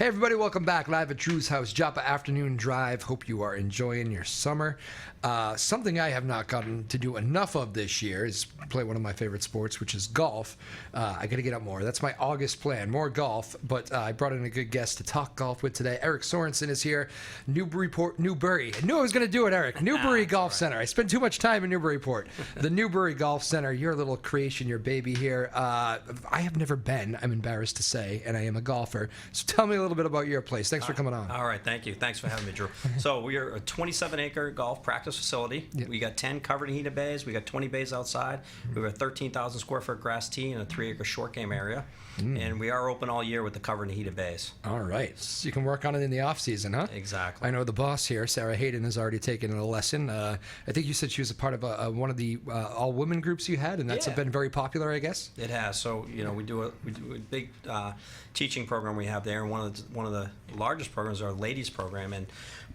Hey everybody, welcome back live at Drew's house, Joppa Afternoon Drive. Hope you are enjoying your summer. Something I have not gotten to do enough of this year is play one of my favorite sports, which is golf. I got to get out more. That's my August plan, more golf. But I brought in a good guest to talk golf with today. Erik Sorensen is here, Newbury. I knew I was going to do it, Erik. Newbury Golf Center. I spend too much time in Newburyport. The Newbury Golf Center, your little creation, your baby here. I have never been, I'm embarrassed to say, and I am a golfer. So tell me a little bit about your place. Thanks for coming on. All right, thank you. Thanks for having me, Drew. So we are a 27-acre golf practice facility. Yep. We got 10 covered and heated bays. We got 20 bays outside. We have a 13,000 square foot grass tee and a 3-acre short game area. And we are open all year with the covered and heated bays. All right. So you can work on it in the off season, huh? Exactly. I know the boss here, Sarah Hayden, has already taken a lesson. I think you said she was a part of one of the all-women groups you had, and that's been very popular, I guess? It has. So, you know, we do a big teaching program we have there, and one of the largest programs is our ladies program, and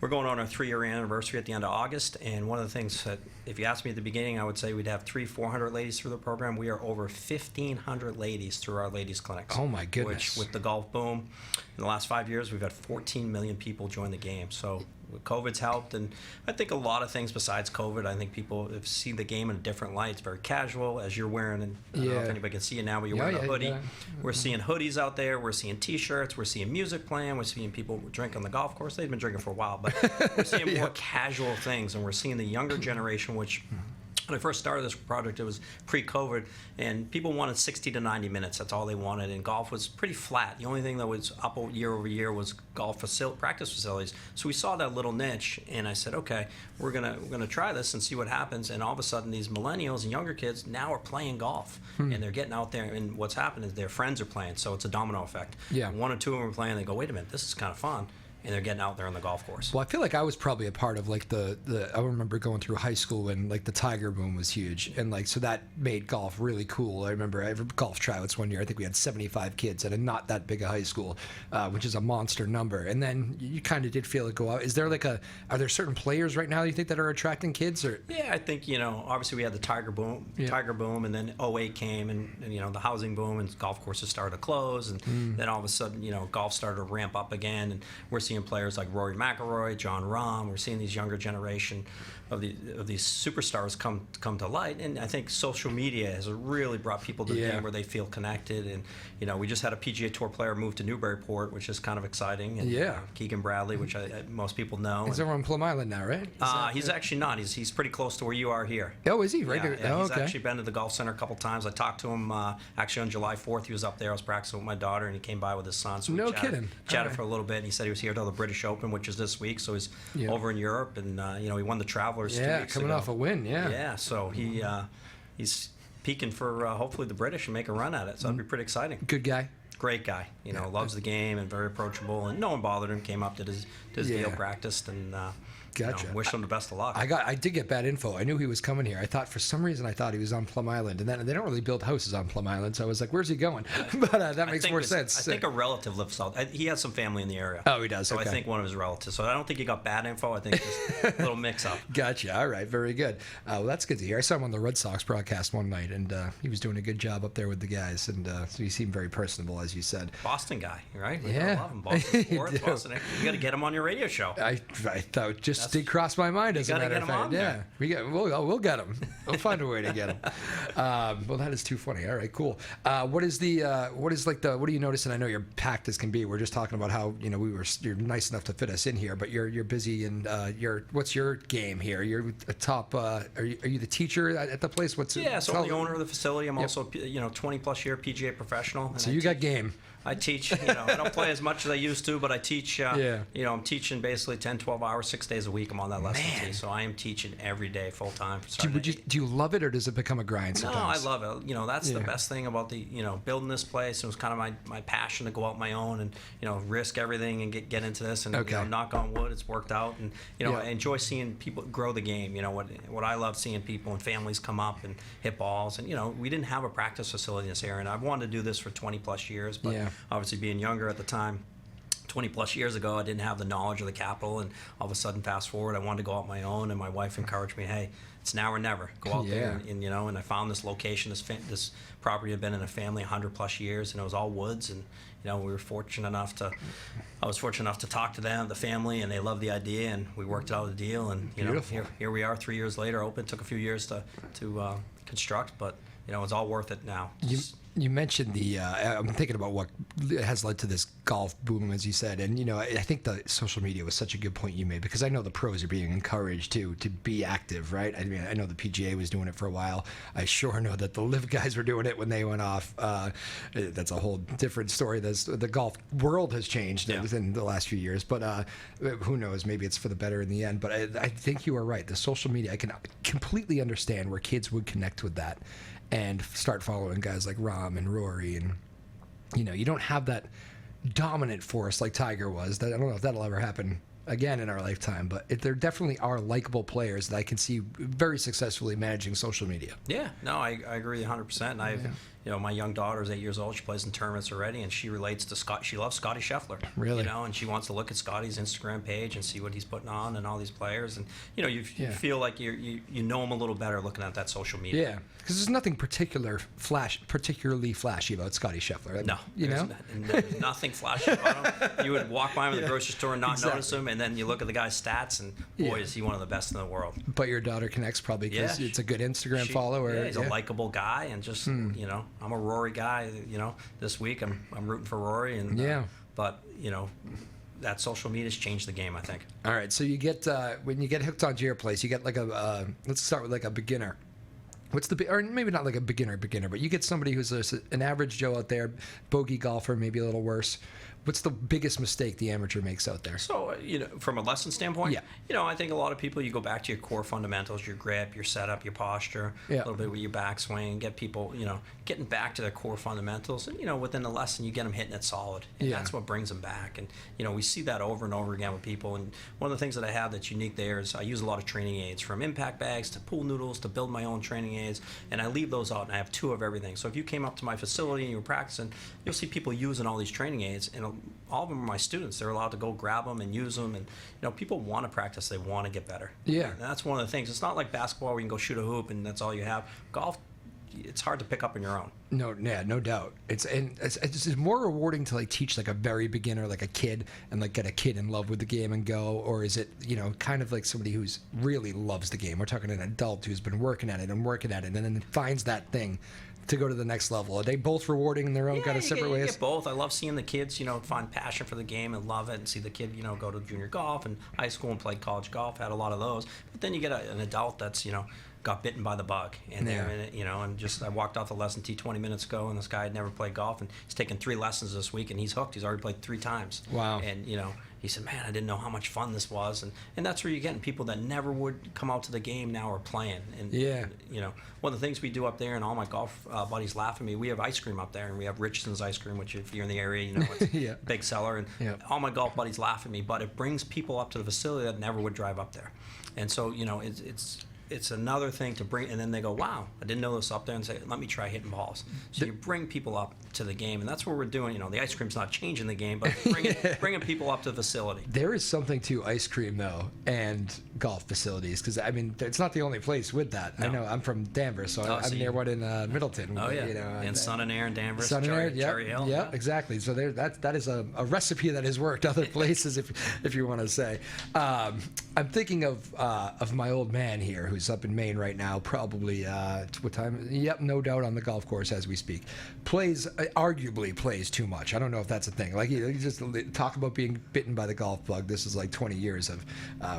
we're going on our 3-year anniversary at the end of August. And one of the things that, if you asked me at the beginning, I would say we'd have 300-400 ladies through the program. We are over 1,500 ladies through our ladies clinics. Oh my goodness! Which, with the golf boom, in the last 5 years, we've had 14 million people join the game. So COVID's helped, and I think a lot of things besides COVID, I think people have seen the game in a different light. It's very casual, as you're wearing, and I don't know if anybody can see it now, but you're wearing a hoodie. Yeah. We're seeing hoodies out there. We're seeing T-shirts. We're seeing music playing. We're seeing people drink on the golf course. They've been drinking for a while, but we're seeing more casual things, and we're seeing the younger generation, which when I first started this project, it was pre-COVID, and people wanted 60 to 90 minutes. That's all they wanted, and golf was pretty flat. The only thing that was up year over year was golf practice facilities. So we saw that little niche, and I said, okay, we're gonna try this and see what happens. And all of a sudden, these millennials and younger kids now are playing golf, and they're getting out there. And what's happened is their friends are playing, so it's a domino effect. Yeah. One or two of them are playing. They go, wait a minute, this is kind of fun. And they're getting out there on the golf course. Well, I feel like I was probably a part of like the I remember going through high school when like the Tiger boom was huge, and like so that made golf really cool. I remember I had golf tryouts one year. I think we had 75 kids at a not that big a high school, which is a monster number. And then you kind of did feel it go out. Is there like are there certain players right now you think that are attracting kids? Or yeah, I think obviously we had the Tiger boom, and then '08 came, and the housing boom, and golf courses started to close, and then all of a sudden golf started to ramp up again, and we're seeing players like Rory McIlroy, John Rahm. We're seeing these younger generation of these superstars come to light, and I think social media has really brought people to the game where they feel connected. And we just had a PGA Tour player move to Newburyport, which is kind of exciting. And, Keegan Bradley, which most people know. He's over on Plum Island now, right? He's actually not. He's pretty close to where you are here. Oh, is he? Right. He's actually been to the golf center a couple times. I talked to him actually on July 4th. He was up there. I was practicing with my daughter, and he came by with his son. So we chatted for a little bit. And he said he was here till the British Open, which is this week. So he's over in Europe, and he won the Travelers 2 weeks coming ago. Off a win, Yeah, so he's peaking for hopefully the British and make a run at it. So that'd be pretty exciting. Good guy. Great guy. Loves the game and very approachable. And no one bothered him. Came up, did his deal, practiced, and gotcha. Wish him the best of luck. I did get bad info. I knew he was coming here. For some reason I thought he was on Plum Island, and then they don't really build houses on Plum Island, so I was like, where's he going? But that makes more sense. I think a relative lives out. He has some family in the area. Oh, he does. So I think one of his relatives. So I don't think he got bad info. I think just a little mix-up. Gotcha. All right. Very good. Well, that's good to hear. I saw him on the Red Sox broadcast one night, and he was doing a good job up there with the guys, and so he seemed very personable, as you said. Boston guy, right? Yeah. I love him. Boston sports. Boston. You got to get him on your radio show. I thought just did cross my mind. As a matter of fact, we'll get him. We'll find a way to get him. Well, that is too funny. All right, cool. What are you noticing? I know you're packed as can be. We're just talking about how you're nice enough to fit us in here, but you're busy, and what's your game here? You're a top. Are you the teacher at the place? So I'm the owner of the facility. I'm also 20 plus year PGA professional. And so you got game. I teach, I don't play as much as I used to, but I teach, I'm teaching basically 10, 12 hours, 6 days a week. I'm on that lesson team. So I am teaching every day, full time. Do you love it, or does it become a grind sometimes? No, I love it. That's the best thing about building this place. It was kind of my passion to go out my own and, risk everything and get into this. And, knock on wood, it's worked out. And, I enjoy seeing people grow the game. What I love seeing people and families come up and hit balls. And, we didn't have a practice facility in this area. And I've wanted to do this for 20 plus years, but obviously being younger at the time, 20 plus years ago, I didn't have the knowledge of the capital, and all of a sudden, fast forward, I wanted to go out on my own, and my wife encouraged me, hey, it's now or never. Go out there, and and I found this location. This property had been in a family 100 plus years, and it was all woods, and we were fortunate enough to. I was fortunate enough to talk to them, the family, and they loved the idea, and we worked out a deal, and here we are 3 years later. Open. Took a few years to construct, but it's all worth it now. You mentioned I'm thinking about what has led to this golf boom, as you said, and I think the social media was such a good point you made, because I know the pros are being encouraged to be active, right? I mean, I know the PGA was doing it for a while. I sure know that the LIV guys were doing it when they went off. That's a whole different story. The golf world has changed within the last few years, but who knows? Maybe it's for the better in the end. But I think you are right. The social media, I can completely understand where kids would connect with that and start following guys like Rahm and Rory, and you don't have that dominant force like Tiger was. I don't know if that'll ever happen again in our lifetime, but there definitely are likable players that I can see very successfully managing social media. Yeah, no, I agree 100%. And I've my young daughter is 8 years old. She plays in tournaments already, and she relates to Scott. She loves Scotty Scheffler. Really? And she wants to look at Scotty's Instagram page and see what he's putting on and all these players. And you feel like you know him a little better looking at that social media. Yeah, because there's nothing particularly flashy about Scotty Scheffler. No, nothing flashy about him. You would walk by him in the grocery store and not notice him, and then you look at the guy's stats, and boy, is he one of the best in the world. But your daughter connects probably because it's a good Instagram follower. Yeah, he's a likable guy, and just I'm a Rory guy. This week I'm rooting for Rory, and but that social media's changed the game, I think. All right, so you get when you get hooked onto your place, you get like let's start with like a beginner. Or maybe not like a beginner, but you get somebody who's an average Joe out there, bogey golfer, maybe a little worse. What's the biggest mistake the amateur makes out there? So, from a lesson standpoint, I think a lot of people, you go back to your core fundamentals, your grip, your setup, your posture, a little bit with your backswing, get people, getting back to their core fundamentals. And, within the lesson, you get them hitting it solid. And that's what brings them back. And, we see that over and over again with people. And one of the things that I have that's unique there is I use a lot of training aids, from impact bags to pool noodles to build my own training aids. And I leave those out, and I have 2 of everything. So if you came up to my facility and you were practicing, you'll see people using all these training aids. And all of them are my students. They're allowed to go grab them and use them. And, people want to practice. They want to get better. Yeah. And that's one of the things. It's not like basketball where you can go shoot a hoop and that's all you have. Golf, it's hard to pick up on your own. No doubt. It's more rewarding to teach a very beginner, like a kid, and get a kid in love with the game and go, or is it kind of like somebody who's really loves the game? We're talking an adult who's been working at it and then finds that thing to go to the next level. Are they both rewarding in their own kind of separate ways? You get both. I love seeing the kids, find passion for the game and love it, and see the kid, go to junior golf and high school and play college golf. Had a lot of those. But then you get an adult that's, got bitten by the bug, and they're in it, and just I walked off the lesson tee 20 minutes ago, and this guy had never played golf, and he's taken 3 lessons this week, and he's hooked. He's already played 3 times. Wow. And he said, man, I didn't know how much fun this was, and that's where you're getting people that never would come out to the game now are playing. And one of the things we do up there, and all my golf buddies laugh at me, we have ice cream up there, and we have Richardson's ice cream, which if you're in the area, it's a big seller, and all my golf buddies laugh at me, but it brings people up to the facility that never would drive up there. And so it's another thing to bring, and then they go, wow, I didn't know this up there, and say, let me try hitting balls. So you bring people up to the game, and that's what we're doing. The ice cream's not changing the game, but bringing people up to the facility. There is something to ice cream, though, and golf facilities, because, it's not the only place with that. No. I know, I'm from Danvers, so I'm near one in Middleton. Oh, yeah, and Sun and Air in Danvers, Cherry Hill. Yeah, exactly. So that is a recipe that has worked other places, if you want to say. I'm thinking of my old man here, who's up in Maine right now, probably what time? Yep, no doubt on the golf course as we speak. Arguably plays too much. I don't know if that's a thing. You just talk about being bitten by the golf bug. This is 20 years of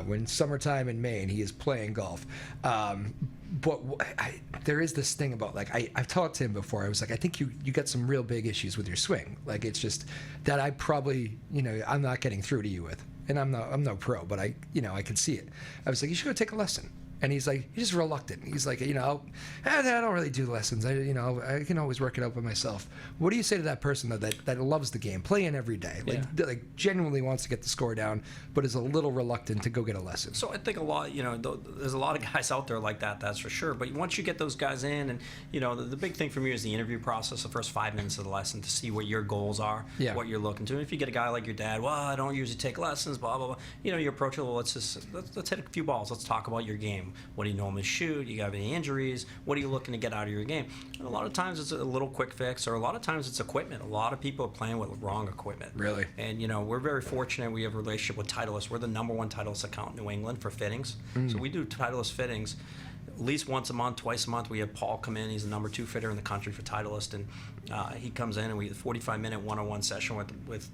when summertime in Maine, he is playing golf. But there is this thing about I've talked to him before. I was I think you got some real big issues with your swing. It's just that I probably I'm not getting through to you with. And I'm no pro, but I can see it. I was like, you should go take a lesson. And he's just reluctant. He's like, I don't really do lessons. I can always work it out by myself. What do you say to that person that loves the game, playing every day, like genuinely wants to get the score down, but is a little reluctant to go get a lesson? So I think a lot, there's a lot of guys out there like that, that's for sure. But once you get those guys in, and the big thing for me is the interview process, the first 5 minutes of the lesson, to see what your goals are, what you're looking to. And if you get a guy like your dad, well, I don't usually take lessons, blah blah blah. You approach it. Well, let's hit a few balls. Let's talk about your game. What do you normally shoot? You got any injuries? What are you looking to get out of your game? And a lot of times it's a little quick fix, or a lot of times it's equipment. A lot of people are playing with wrong equipment. Really? And we're very fortunate. We have a relationship with Titleist. We're the #1 Titleist account in New England for fittings. So we do Titleist fittings at least once a month, twice a month. We have Paul come in. He's the #2 fitter in the country for Titleist, and he comes in and we have a 45-minute one-on-one session with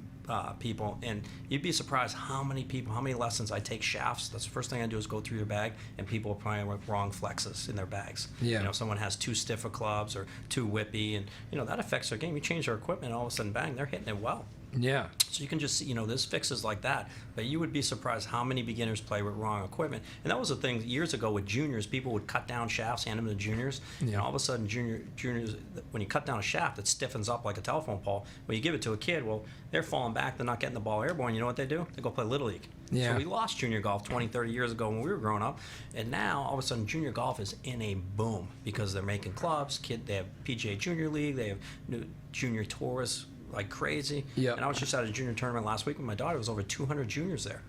people. And you'd be surprised how many lessons I take shafts. That's the first thing I do is go through your bag, and people are playing with wrong flexes in their bags. Someone has too stiff of clubs or too whippy, and that affects their game. You change their equipment, all of a sudden, bang, they're hitting it well. Yeah. So you can just see, there's fixes like that, but you would be surprised how many beginners play with wrong equipment. And that was the thing years ago with juniors. People would cut down shafts, hand them to juniors, and all of a sudden juniors, when you cut down a shaft, it stiffens up like a telephone pole. When you give it to a kid, well, they're falling back, they're not getting the ball airborne. You know what they do? They go play Little League. So we lost junior golf 20, 30 years ago when we were growing up, and now all of a sudden junior golf is in a boom because they're making clubs. They have PGA Junior League, they have new junior tours like crazy. And I was just at a junior tournament last week with my daughter. It was over 200 juniors there.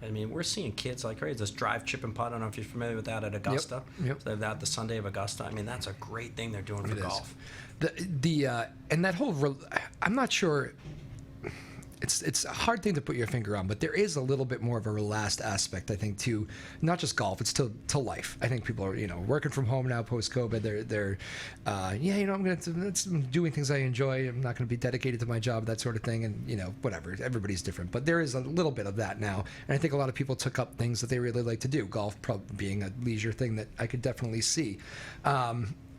I mean, we're seeing kids like crazy. This drive, chip, and putt. I don't know if you're familiar with that at Augusta. So they have that the Sunday of Augusta. I mean, that's a great thing they're doing for golf. And that whole, I'm not sure. It's a hard thing to put your finger on, but there is a little bit more of a relaxed aspect, I think, to not just golf, it's to life. I think people are, working from home now post-COVID. They're I'm doing things I enjoy. I'm not going to be dedicated to my job, that sort of thing, and whatever. Everybody's different, but there is a little bit of that now, and I think a lot of people took up things that they really like to do. Golf being a leisure thing that I could definitely see.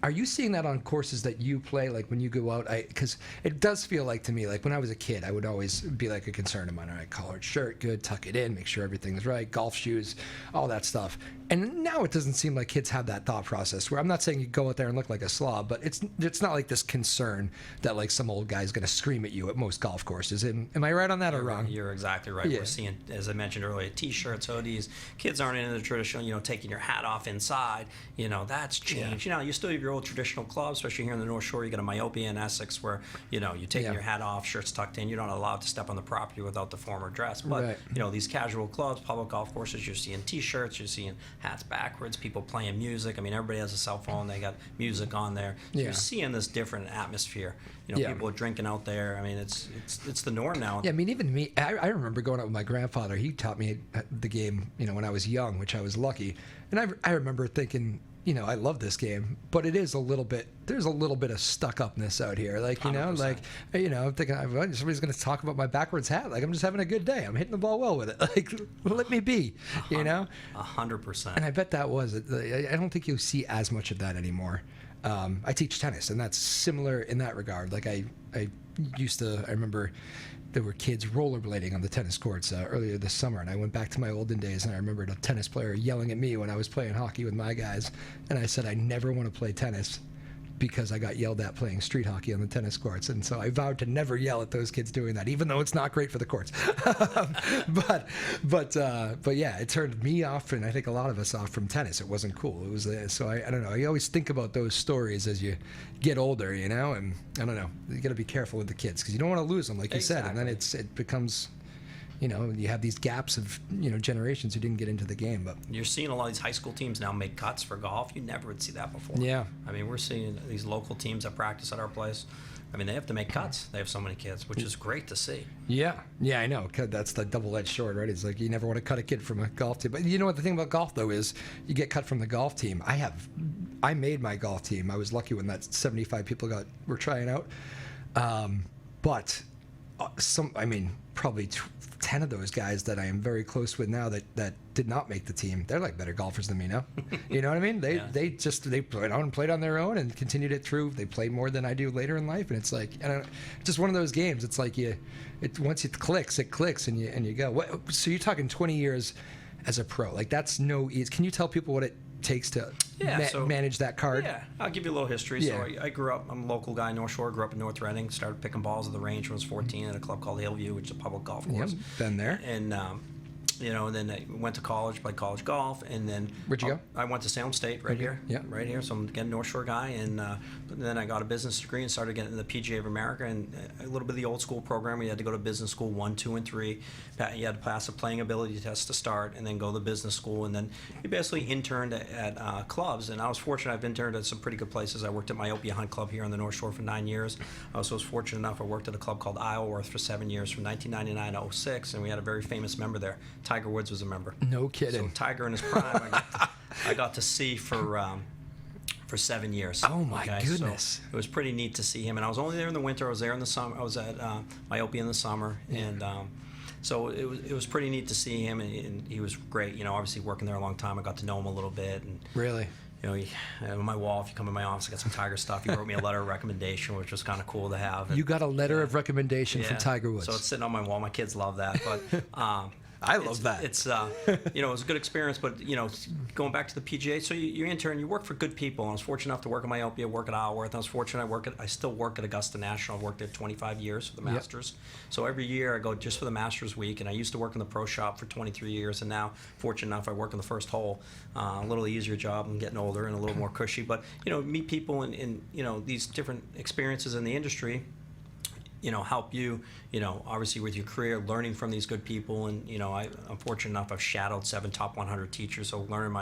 Are you seeing that on courses that you play, like when you go out? Because it does feel like to me, like when I was a kid, I would always be like a concern of mine. All right, collared shirt, good, tuck it in, make sure everything's right, golf shoes, all that stuff. And now it doesn't seem like kids have that thought process, where I'm not saying you go out there and look like a slob, but it's not like this concern that like some old guy's going to scream at you at most golf courses. Am I right on that or wrong? You're exactly right. We're seeing, as I mentioned earlier, T-shirts, hoodies. Kids aren't into the traditional, taking your hat off inside. That's changed. You still have your old traditional clubs, especially here in the North Shore. You got a myopia in Essex where, you're taking your hat off, shirt's tucked in. You're not allowed to step on the property without the formal dress. But, these casual clubs, public golf courses, you're seeing T-shirts, you're seeing hats backwards, people playing music. I mean, everybody has a cell phone. They got music on there. So you're seeing this different atmosphere. People are drinking out there. I mean, it's the norm now. Yeah, I mean, even me, I remember going out with my grandfather. He taught me the game, when I was young, which I was lucky. And I remember thinking, I love this game, but it is there's a little bit of stuck-upness out here. Like, 100%. I'm thinking, somebody's going to talk about my backwards hat. Like, I'm just having a good day. I'm hitting the ball well with it. Like, let me be, 100%. And I bet that was it. I don't think you see as much of that anymore. I teach tennis, and that's similar in that regard. Like, I remember there were kids rollerblading on the tennis courts earlier this summer, and I went back to my olden days, and I remembered a tennis player yelling at me when I was playing hockey with my guys, and I said I never want to play tennis because I got yelled at playing street hockey on the tennis courts, and so I vowed to never yell at those kids doing that, even though it's not great for the courts. but yeah, it turned me off, and I think a lot of us off from tennis. It wasn't cool. It was so I don't know. You always think about those stories as you get older, and I don't know. You got to be careful with the kids because you don't want to lose them, like you said, and then it becomes. You have these gaps of, generations who didn't get into the game. But you're seeing a lot of these high school teams now make cuts for golf. You never would see that before. Yeah. I mean, we're seeing these local teams that practice at our place. I mean, they have to make cuts. They have so many kids, which is great to see. Yeah, I know. That's the double-edged sword, right? It's like you never want to cut a kid from a golf team. But you know what the thing about golf, though, is you get cut from the golf team. I made my golf team. I was lucky when that 75 people were trying out. But probably 10 of those guys that I am very close with now that did not make the team, they're like better golfers than me now. You know what I mean? They played on their own and continued it through. They play more than I do later in life, and it's like just one of those games. It's like once it clicks, and you go. So you're talking 20 years as a pro. Like that's no easy. Can you tell people what it takes to so, manage that card? Yeah, I'll give you a little history. Yeah. So I grew up, I'm a local guy, North Shore, grew up in North Reading, started picking balls at the range when I was 14 at a club called Hillview, which is a public golf course. Yep, been there. And, and then I went to college, played college golf, and then... Where'd you go? I went to Salem State, right here. Yeah. Right here, so I'm again a North Shore guy, and then I got a business degree and started getting into the PGA of America, and a little bit of the old school program where you had to go to business school 1, 2, and 3. You had to pass a playing ability test to start, and then go to business school, and then you basically interned at clubs, and I was fortunate. I've interned at some pretty good places. I worked at Myopia Hunt Club here on the North Shore for 9 years. I also was fortunate enough, I worked at a club called Isleworth for 7 years, from 1999 to 06, and we had a very famous member there. Tiger Woods was a member. No kidding. So Tiger in his prime, I got to see for 7 years. Oh my goodness! So it was pretty neat to see him, and I was only there in the winter. I was there in the summer. I was at Myopia in the summer, and so it was pretty neat to see him, and he was great. You know, obviously working there a long time, I got to know him a little bit. And really. You know, on my wall, if you come in my office, I got some Tiger stuff. He wrote me a letter of recommendation, which was kind of cool to have. And, you got a letter of recommendation from Tiger Woods. So it's sitting on my wall. My kids love that, but. I love that. It's it was a good experience, but going back to the PGA, so you intern, you work for good people. And I was fortunate enough to work at Myopia, work at Isleworth. I was fortunate I still work at Augusta National. I've worked there 25 years for the Masters. So every year I go just for the Masters week, and I used to work in the pro shop for 23 years, and now fortunate enough I work in the first hole. A little easier job. I'm getting older and a little more cushy, but meet people and these different experiences in the industry. Help you, obviously with your career, learning from these good people. And, I'm fortunate enough, I've shadowed 7 top 100 teachers. So learning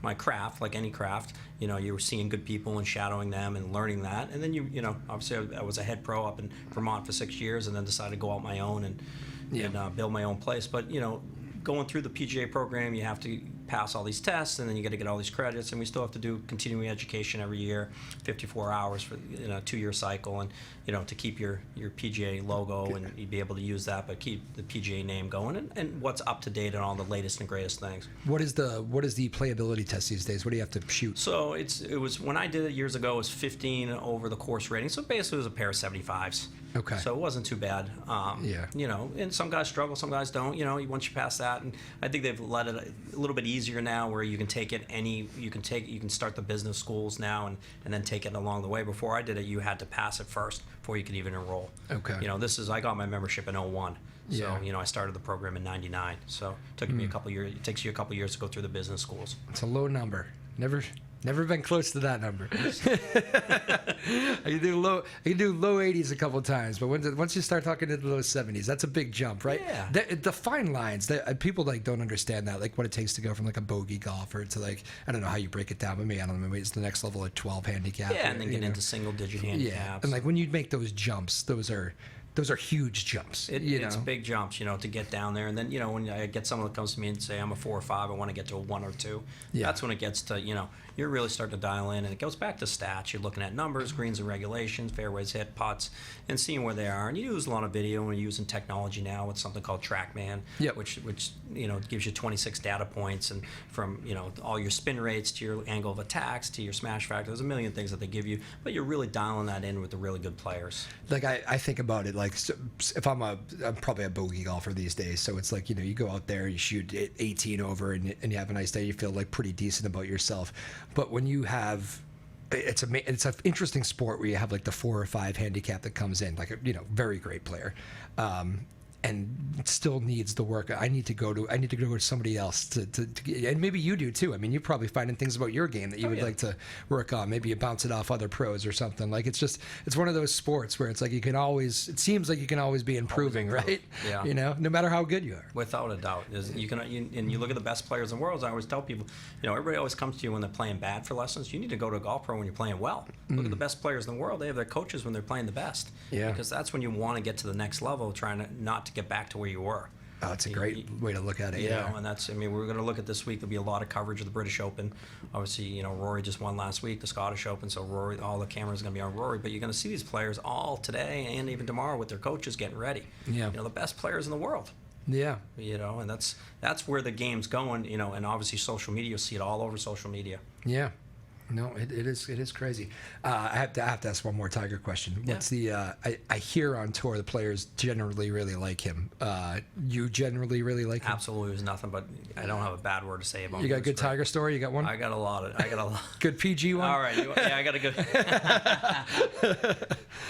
my craft, like any craft, you were seeing good people and shadowing them and learning that. And then, obviously I was a head pro up in Vermont for 6 years and then decided to go out my own and build my own place. But, going through the PGA program, you have to pass all these tests, and then you got to get all these credits, and we still have to do continuing education every year, 54 hours for a 2-year cycle, and to keep your PGA logo and you'd be able to use that, but keep the PGA name going, and what's up to date on all the latest and greatest things. What is the playability test these days? What do you have to shoot? So it was when I did it years ago, it was 15 over the course rating, so basically it was a pair of 75s. Okay. So it wasn't too bad. And some guys struggle, some guys don't. Once you pass that, and I think they've let it a little bit easier now, where you can take it you can start the business schools now, and then take it along the way. Before I did it, you had to pass it first before you could even enroll. Okay. I got my membership in 01. So, Yeah. I started the program in 99. So it took me a couple years. It takes you a couple years to go through the business schools. It's a low number. Never been close to that number. I can do low 80s a couple times, but once you start talking into the low 70s, that's a big jump, right? Yeah. The fine lines, people don't understand that, like what it takes to go from like a bogey golfer to like, I don't know how you break it down, but maybe, I don't know, maybe it's the next level of 12 handicap. Yeah, and then get into single digit handicaps. Yeah, and like when you make those jumps, those are huge jumps. It's big jumps, to get down there. And then, when I get someone that comes to me and say, I'm a 4 or 5, I want to get to a 1 or 2. Yeah. That's when it gets to, you're really starting to dial in. And it goes back to stats. You're looking at numbers, greens and regulations, fairways hit, putts, and seeing where they are. And you use a lot of video, and we're using technology now with something called TrackMan, which gives you 26 data points, and from, all your spin rates to your angle of attacks to your smash factor. There's a million things that they give you, but you're really dialing that in with the really good players. Like I think about it, like if I'm probably a bogey golfer these days, so it's like, you go out there, you shoot 18 over, and you have a nice day, you feel like pretty decent about yourself. But when you have, it's an interesting sport where you have like the 4 or 5 handicap that comes in, like a very great player, and still needs the work. I need to go to somebody else to and maybe you do too. I mean, you're probably finding things about your game that you would like to work on. Maybe you bounce it off other pros or something. Like it's one of those sports where it's like it seems like you can always be improving, right? Yeah. No matter how good you are. Without a doubt. And you look at the best players in the world, I always tell people, everybody always comes to you when they're playing bad for lessons. You need to go to a golf pro when you're playing well. Look at the best players in the world. They have their coaches when they're playing the best. Yeah. Because that's when you want to get to the next level, trying to not to get back to where you were. Oh, it's a great way to look at it. And we're going to look at this week. There'll be a lot of coverage of the British Open. Obviously, Rory just won last week, the Scottish Open, so Rory, all the cameras are going to be on Rory. But you're going to see these players all today and even tomorrow with their coaches getting ready. Yeah. The best players in the world. Yeah. And that's where the game's going. And obviously social media. You'll see it all over social media. Yeah. No, it is crazy. I have to ask one more Tiger question. Yeah. What's the? I hear on tour the players generally really like him. You generally really like him? Absolutely, there's nothing but I don't have a bad word to say about him. You got a He was good great. Tiger story? You got one? I got a lot. Good PG one? All right, I got a good.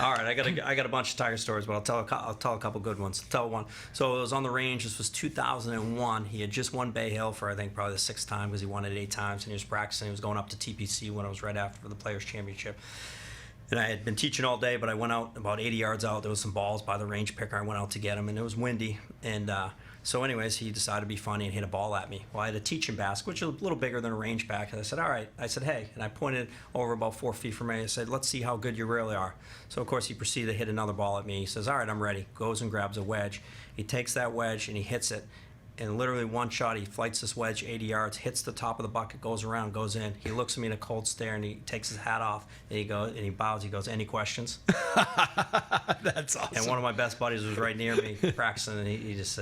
All right, I got a bunch of Tiger stories, but I'll tell a couple good ones. I'll tell one. So it was on the range. This was 2001. He had just won Bay Hill for I think probably the 6th time because he won it 8 times, and he was practicing. He was going up to TPC when it was right after the Players Championship. And I had been teaching all day, but I went out about 80 yards out. There was some balls by the range picker. I went out to get them, and it was windy. And so anyways, he decided to be funny and hit a ball at me. Well, I had a teaching basket, which is a little bigger than a range pack. And I said, all right. I said, hey. And I pointed over about 4 feet from me. I said, let's see how good you really are. So, of course, he proceeded to hit another ball at me. He says, all right, I'm ready. Goes and grabs a wedge. He takes that wedge, and he hits it. And literally one shot, he flights this wedge 80 yards, hits the top of the bucket, goes around, goes in. He looks at me in a cold stare, and he takes his hat off, and he bows. He goes, any questions? That's awesome. And one of my best buddies was right near me practicing, and he just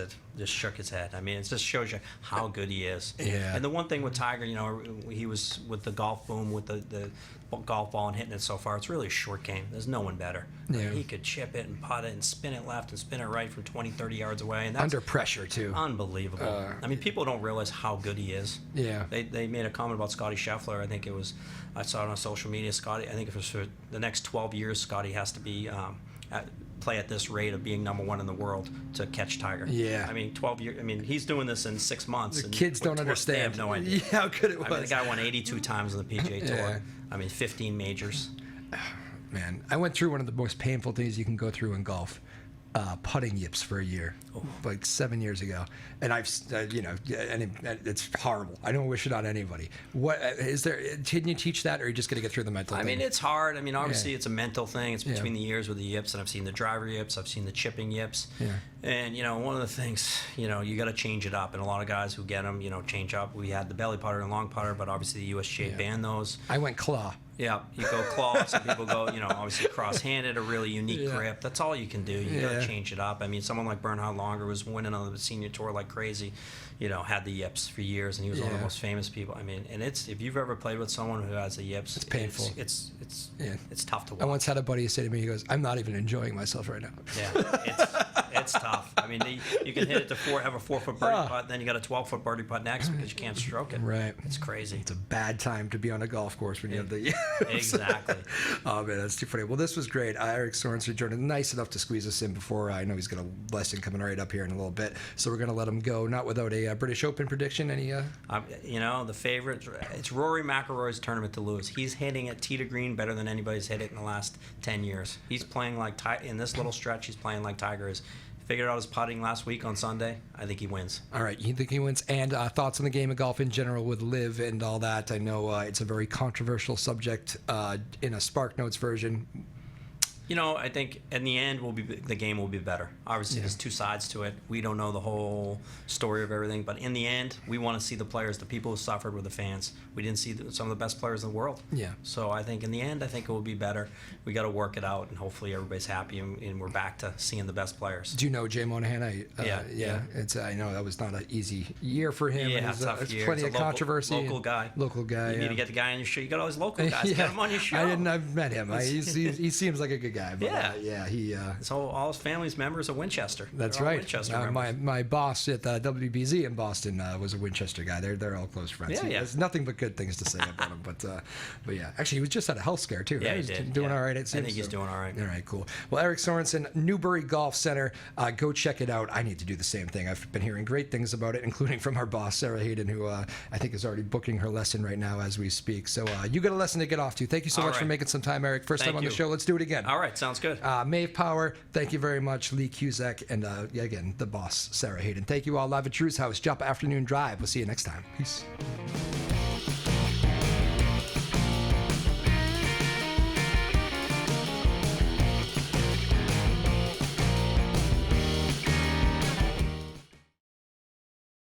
shook his head. I mean, it just shows you how good he is. Yeah. And the one thing with Tiger, he was with the golf boom, with the golf ball and hitting it so far. It's really a short game. There's no one better. Yeah. I mean, he could chip it and putt it and spin it left and spin it right from 20, 30 yards away. And that's Under pressure too. unbelievable. I mean, people don't realize how good he is. Yeah. They made a comment about Scotty Scheffler. I think it was, I saw it on social media. Scotty, I think it was for the next 12 years, Scotty has to be play at this rate of being #1 in the world to catch Tiger. Yeah. I mean, 12 years. I mean, he's doing this in 6 months. The and kids don't They understand. have no idea. Yeah, how good it was. I mean, the guy won 82 times on the PGA Tour. Yeah. I mean, 15 majors. Man, I went through one of the most painful things you can go through in golf. Putting yips for a year, like 7 years ago, and it's horrible. I don't wish it on anybody. What is there? Can you teach that, or are you just going to get through the mental? I thing? mean, it's hard. I mean, obviously, it's a mental thing. It's between the years with the yips, and I've seen the driver yips. I've seen the chipping yips. Yeah. And one of the things, you got to change it up. And a lot of guys who get them, change up. We had the belly putter and long putter, but obviously the USGA banned those. I went claw. Yeah, you go claw. Some people go, obviously cross-handed, a really unique grip. That's all you can do. You got to change it up. I mean, someone like Bernhard Langer was winning on the senior tour like crazy. Had the yips for years, and he was one of the most famous people. I mean, and if you've ever played with someone who has the yips, it's painful. It's tough to watch. I once had a buddy say to me, he goes, "I'm not even enjoying myself right now." Yeah, it's tough. I mean, you can hit it to have a 4-foot birdie putt, then you got a 12-foot birdie putt next because you can't stroke it. Right. It's crazy. It's a bad time to be on a golf course when you have the yips. Exactly. Oh man, that's too funny. Well, this was great. Erik Sorensen joined, nice enough to squeeze us in before. I know he's got a lesson coming right up here in a little bit, so we're going to let him go. Not without a British Open prediction. Any? The favorite. It's Rory McIlroy's tournament to lose. He's hitting at tee to green better than anybody's hit it in the last 10 years. He's playing like in this little stretch. He's playing like Tiger is. Figured out his putting last week on Sunday. I think he wins. All right, you think he wins? And thoughts on the game of golf in general with Liv and all that? I know it's a very controversial subject in a Spark Notes version. I think in the end, the game will be better. Obviously, there's two sides to it. We don't know the whole story of everything, but in the end, we want to see the players, the people who suffered were the fans. We didn't see some of the best players in the world. Yeah. So I think in the end, it will be better. We got to work it out, and hopefully everybody's happy, and we're back to seeing the best players. Do you know Jay Monahan? Yeah. I know that was not an easy year for him. Yeah, There's year. plenty it's of controversy. Local guy. You need to get the guy on your show. You got all these local guys. Get him on your show. I've met him. He seems like a good guy. But, he. So all his family's members of Winchester. That's They're all right. Winchester My boss at WBZ in Boston was a Winchester guy. They're all close friends. He has nothing but good things to say about him. But yeah, actually, he was just had a health scare too. Yeah, right? he did. Doing all right. It seems. I think he's doing all right. All right, cool. Well, Erik Sorensen, Newbury Golf Center. Go check it out. I need to do the same thing. I've been hearing great things about it, including from our boss Sarah Hayden, who I think is already booking her lesson right now as we speak. So you got a lesson to get off to. Thank you so much for making some time, Erik. First time on the show. Let's do it again. All right, sounds good. Maeve Power, thank you very much. Lee Cusack, and again, the boss, Sarah Hayden. Thank you all. Live at Drew's house, Joppa Afternoon Drive. We'll see you next time. Peace.